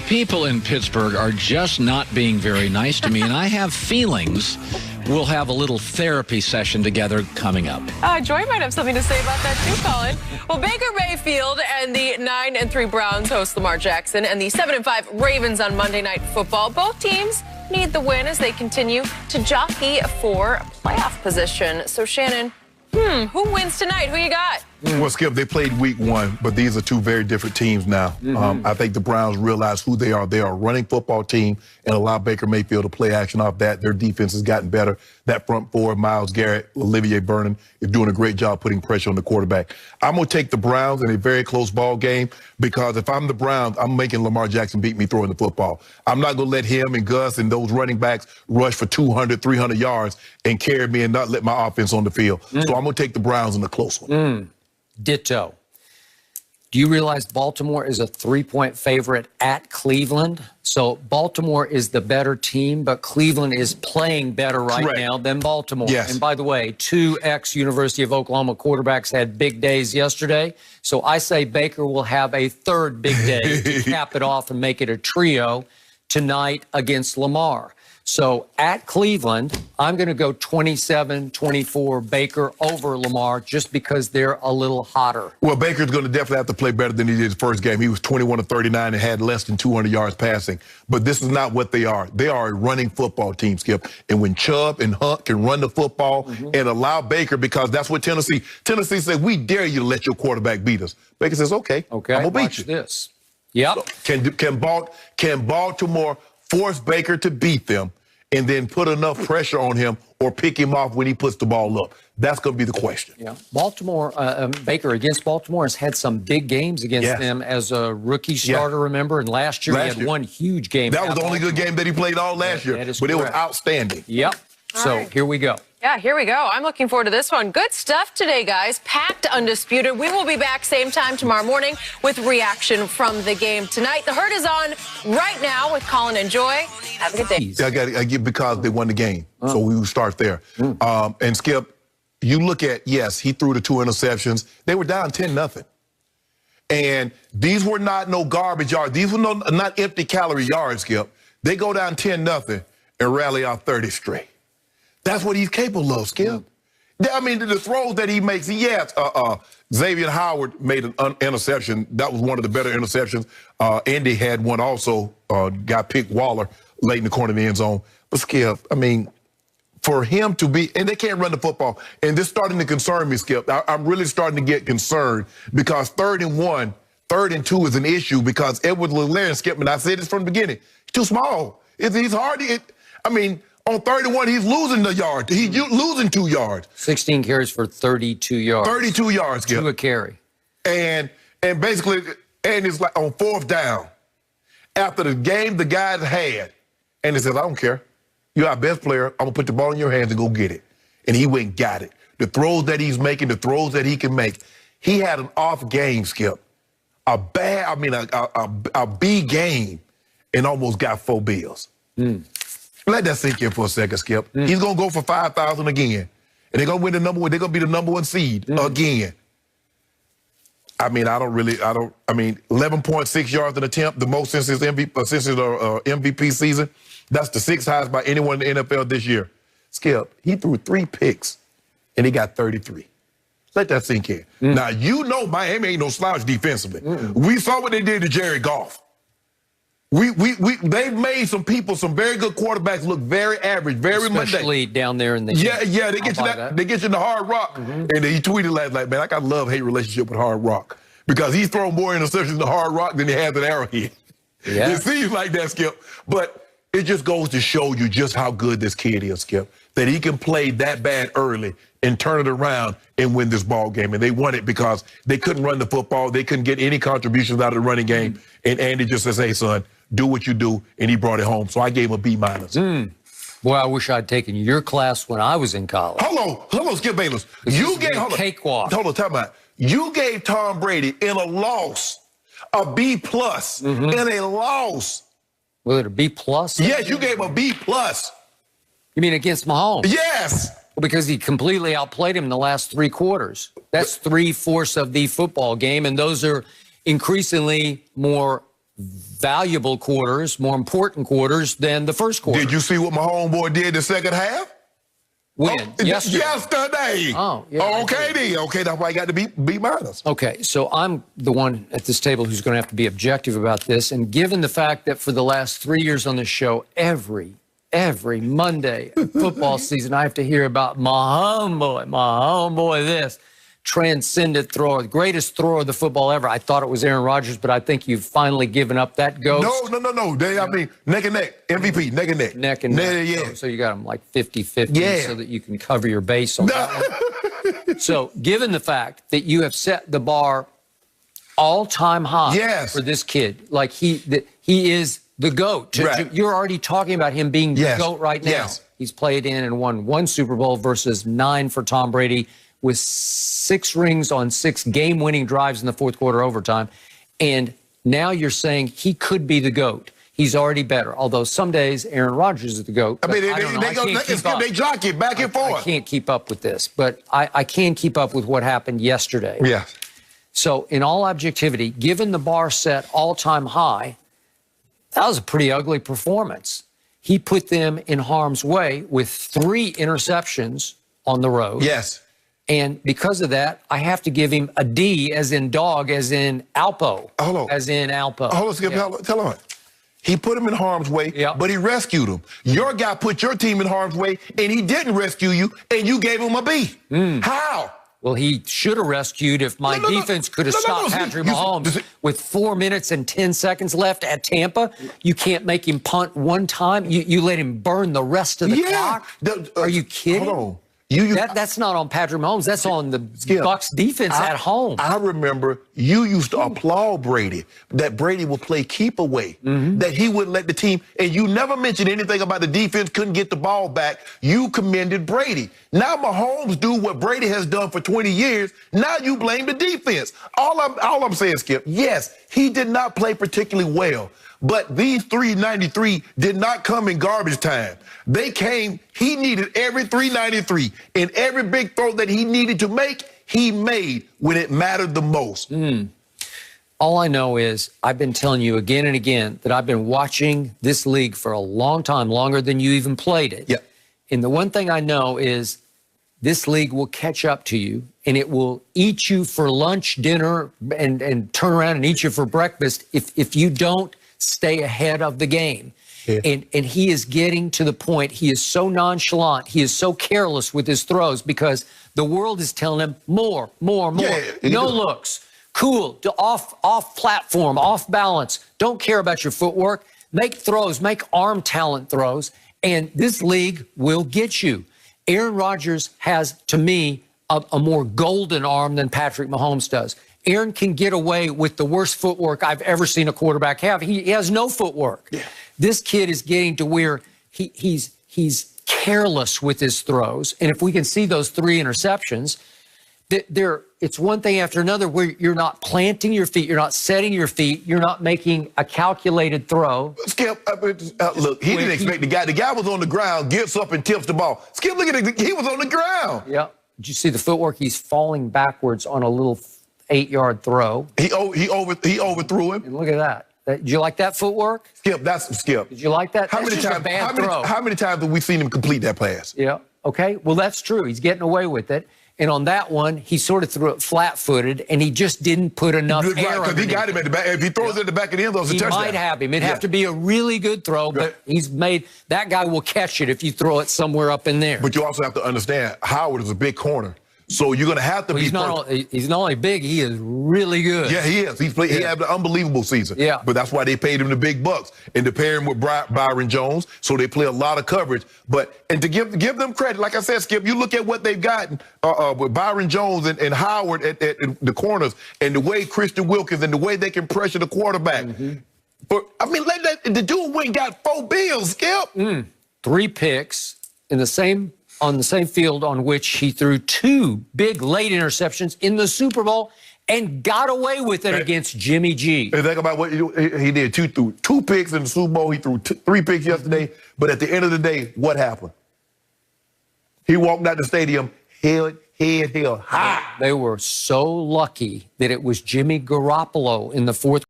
people in Pittsburgh are just not being very nice to me, and I have feelings we'll have a little therapy session together coming up. Joy might have something to say about that too, Colin. Well, Baker Mayfield and the 9-3 Browns host Lamar Jackson and the 7-5 Ravens on Monday Night Football. Both teams need the win as they continue to jockey for playoff position. So, Shannon, who wins tonight? Who you got? Well, Skip, they played week one, but these are two very different teams now. I think the Browns realize who they are. They are a running football team and allow Baker Mayfield to play action off that. Their defense has gotten better. That front four, Myles Garrett, Olivier Vernon, is doing a great job putting pressure on the quarterback. I'm going to take the Browns in a very close ball game because if I'm the Browns, I'm making Lamar Jackson beat me throwing the football. I'm not going to let him and Gus and those running backs rush for 200, 300 yards and carry me and not let my offense on the field. So I'm going to take the Browns in a close one. Ditto. Do you realize Baltimore is a 3-point favorite at Cleveland? So Baltimore is the better team, but Cleveland is playing better right now than Baltimore. Yes. And by the way, two ex-University of Oklahoma quarterbacks had big days yesterday. So I say Baker will have a third big day to cap it off and make it a trio tonight against Lamar. So at Cleveland, I'm going to go 27-24 Baker over Lamar just because they're a little hotter. Well, Baker's going to definitely have to play better than he did his first game. He was 21-39 and had less than 200 yards passing. But this is not what they are. They are a running football team, Skip. And when Chubb and Hunt can run the football and allow Baker, because that's what Tennessee said, we dare you to let your quarterback beat us. Baker says, okay, I'm going to beat you. This. Yep. So can Baltimore force Baker to beat them and then put enough pressure on him or pick him off when he puts the ball up? That's going to be the question. Yeah, Baltimore, Baker against Baltimore has had some big games against them as a rookie starter, remember? And last year he had one huge game. That was the only good game that he played all last year, but it was outstanding. Yep. So here we go. Yeah, here we go. I'm looking forward to this one. Good stuff today, guys. Packed Undisputed. We will be back same time tomorrow morning with reaction from the game tonight. The Herd is on right now with Colin and Joy. Have a good day. I get because they won the game, so we will start there. And Skip, you look at, yes, he threw the 2 interceptions. They were down 10-0. And these were not no garbage yards. These were not empty calorie yards, Skip. They go down 10-0 and rally out 30 straight. That's what he's capable of, Skip. I mean, the throws that he makes, yes, Xavier Howard made an interception. That was one of the better interceptions. Indy had one also, got picked Waller late in the corner of the end zone. But Skip, I mean, for him to be, and they can't run the football, and this starting to concern me, Skip. I'm really starting to get concerned because 3rd and 1, 3rd and 2 is an issue because Edwards-Helaire and Skip, and I said this from the beginning, he's too small. He's hard to, I mean, on 3rd and 1, he's losing the yard. He's losing 2 yards. 16 carries for 32 yards. 32 yards, Skip. 2 a carry. And basically, and it's like on 4th down. After the game the guys had, and he says, I don't care. You're our best player. I'm going to put the ball in your hands and go get it. And he went and got it. The throws that he's making, the throws that he can make. He had an off game, Skip. A B game, and almost got 4 bills. Let that sink in for a second, Skip. He's going to go for 5,000 again. And they're going to win the number one. They're going to be the number 1 seed again. I mean, I mean, 11.6 yards an attempt, the most since his MVP season. That's the 6th highest by anyone in the NFL this year. Skip, he threw 3 picks, and he got 33. Let that sink in. Now, you know Miami ain't no slouch defensively. We saw what they did to Jared Goff. They've made some very good quarterbacks look very average, very mundane. Especially down there in the yeah, they get you in the Hard Rock. And he tweeted last night, man, I got a love-hate relationship with Hard Rock because he's thrown more interceptions to Hard Rock than he has at Arrowhead. Yeah. It seems like that, Skip. But it just goes to show you just how good this kid is, Skip, that he can play that bad early and turn it around and win this ball game. And they won it because they couldn't run the football. They couldn't get any contributions out of the running game. And Andy just says, hey, son, do what you do, and he brought it home. So I gave him a B-. Boy, I wish I'd taken your class when I was in college. Hold on, Skip Bayless. You gave cakewalk. Hold on, time out. You gave Tom Brady in a loss a B+ in a loss. Was it a B+? Yes, you gave him a B+. You mean against Mahomes? Yes. Well, because he completely outplayed him in the last 3 quarters. That's 3/4 of the football game, and those are increasingly more valuable quarters, more important quarters than the first quarter. Did you see what my homeboy did the second half? When? Yesterday. Oh, yeah. Okay, then. Okay, that's why I got to be minus. Okay, so I'm the one at this table who's going to have to be objective about this. And given the fact that for the last 3 years on this show, every Monday football season, I have to hear about my homeboy this. Transcendent thrower, the greatest thrower of the football ever. I thought it was Aaron Rodgers, but I think you've finally given up that ghost. No. I mean, neck and neck. MVP, neck and neck. Neck and neck. Yeah. So you got them like 50-50 so that you can cover your base on that one. So given the fact that you have set the bar all-time high for this kid, like he is the GOAT. You're already talking about him being the GOAT right now. He's played in and won 1 Super Bowl versus 9 for Tom Brady, with 6 rings on 6 game-winning drives in the fourth quarter overtime. And now you're saying he could be the GOAT. He's already better. Although some days Aaron Rodgers is the GOAT. I mean, they jockey back and forth. I can't keep up with this, but I can keep up with what happened yesterday. Yes. So in all objectivity, given the bar set all-time high, that was a pretty ugly performance. He put them in harm's way with 3 interceptions on the road. Yes. And because of that, I have to give him a D, as in dog, as in Alpo. Hold on. As in Alpo. Hold on, Skip. Tell him. He put him in harm's way, but he rescued him. Your guy put your team in harm's way, and he didn't rescue you, and you gave him a B. How? Well, he should have rescued if my defense could have stopped Patrick Mahomes with 4 minutes and 10 seconds left at Tampa. You can't make him punt one time. You let him burn the rest of the clock. Are you kidding? Hold on. That's not on Patrick Mahomes. That's on the Bucs defense at home. I remember you used to applaud Brady, that Brady would play keep away, that he wouldn't let the team, and you never mentioned anything about the defense couldn't get the ball back. You commended Brady. Now Mahomes do what Brady has done for 20 years. Now you blame the defense. All I'm saying, Skip, yes, he did not play particularly well. But these 393 did not come in garbage time. They came, he needed every 393, and every big throw that he needed to make, he made when it mattered the most. All I know is I've been telling you again and again that I've been watching this league for a long time, longer than you even played it. Yeah. And the one thing I know is this league will catch up to you, and it will eat you for lunch, dinner, and turn around and eat you for breakfast if you don't stay ahead of the game. And he is getting to the point, he is so nonchalant, he is so careless with his throws because the world is telling him more. No looks, cool, off platform, off balance, don't care about your footwork, make throws, make arm talent throws, and this league will get you. Aaron Rodgers has, to me, a more golden arm than Patrick Mahomes does. Aaron can get away with the worst footwork I've ever seen a quarterback have. He has no footwork. This kid is getting to where he's careless with his throws. And if we can see those 3 interceptions, it's one thing after another where you're not planting your feet, you're not setting your feet, you're not making a calculated throw. Skip, look, he didn't expect the guy. The guy was on the ground, gets up and tips the ball. Skip, look at it. He was on the ground. Yeah. Did you see the footwork? He's falling backwards on a little 8-yard throw. He overthrew him. And look at that. Did you like that footwork? Skip, that's Skip. Did you like that? How many times have we seen him complete that pass? Yeah. Okay. Well, that's true. He's getting away with it. And on that one, he sort of threw it flat-footed, and he just didn't put enough air because he got him at the back. If he throws it at the back of the end zone, it's a touchdown. He might have him. It'd have to be a really good throw, but that guy will catch it if you throw it somewhere up in there. But you also have to understand, Howard is a big corner. So you're going to have to be. He's not only big, he is really good. Yeah, he is. He had an unbelievable season. Yeah. But that's why they paid him the big bucks. And to pair him with Byron Jones, so they play a lot of coverage. And to give them credit, like I said, Skip, you look at what they've gotten with Byron Jones and Howard at the corners, and the way Christian Wilkins and the way they can pressure the quarterback. But I mean, the dude went and got 4 bills, Skip. 3 picks on the same field on which he threw 2 big late interceptions in the Super Bowl and got away with it against Jimmy G. And think about what he did. 2 picks in the Super Bowl. He threw 3 picks yesterday. But at the end of the day, what happened? He walked out the stadium head held high. They were so lucky that it was Jimmy Garoppolo in the fourth